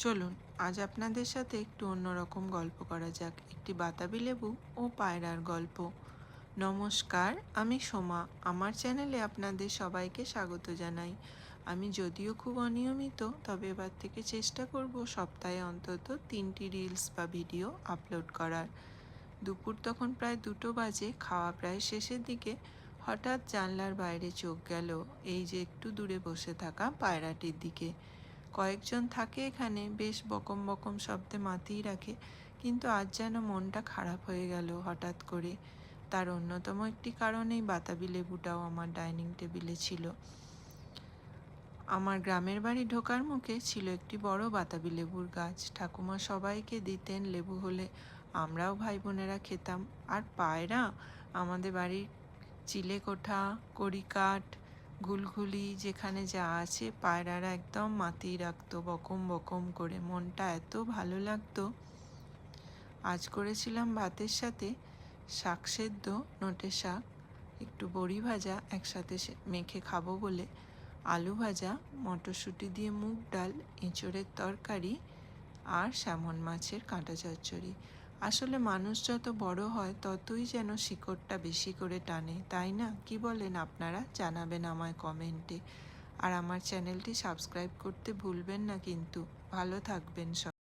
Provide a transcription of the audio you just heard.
চলুন আজ আপনাদের সাথে একটু অন্যরকম গল্প করা যাক, একটি বাতাবি লেবু ও পায়রার গল্প। নমস্কার, আমি সোমা। আমার চ্যানেলে আপনাদের সবাইকে স্বাগত জানাই। আমি যদিও খুব অনিয়মিত, তবে এবার থেকে চেষ্টা করব সপ্তাহে অন্তত 3টি রিলস বা ভিডিও আপলোড করার। দুপুর তখন প্রায় 2টো বাজে, খাওয়া প্রায় শেষের দিকে। হঠাৎ জানলার বাইরে চোখ গেল এই যে একটু দূরে বসে থাকা পায়রাটির দিকে। কয়েকজন থাকে এখানে, বেশ বকম বকম শব্দে মাতিয়ে রাখে, কিন্তু আজ যেন মনটা খারাপ হয়ে গেল হঠাৎ করে। তার অন্যতম একটি কারণ এই বাতাবি লেবুটাও আমার ডাইনিং টেবিলে ছিল। আমার গ্রামের বাড়ি ঢোকার মুখে ছিল একটি বড় বাতাবি লেবুর গাছ। ঠাকুমা সবাইকে দিতেন লেবু হলে, আমরাও ভাই বোনেরা খেতাম। আর পায়রা আমাদের বাড়ির চিলেকোঠা, কড়িকাঠ, ঘুলঘুলি যেখানে যা আছে পায়রারা একদম মাতিয়ে রাখতো বকম বকম করে। মনটা এত ভালো লাগতো। আজ করেছিলাম ভাতের সাথে শাক সেদ্ধ, নোটে শাক, একটু বড়ি ভাজা, একসাথে মেখে খাবো বলে আলু ভাজা, মটরশুঁটি দিয়ে মুগ ডাল, এঁচোড়ের তরকারি আর স্যামন মাছের কাঁটা চচ্চড়ি। আসলে মানুষ যত বড় হয় ততই যেন শিকড়টা বেশি করে টানে, তাই না? কি বলেন আপনারা? জানাবেন আমায় কমেন্টে। আর আমার চ্যানেলটি সাবস্ক্রাইব করতে ভুলবেন না কিন্তু। ভালো থাকবেন সব।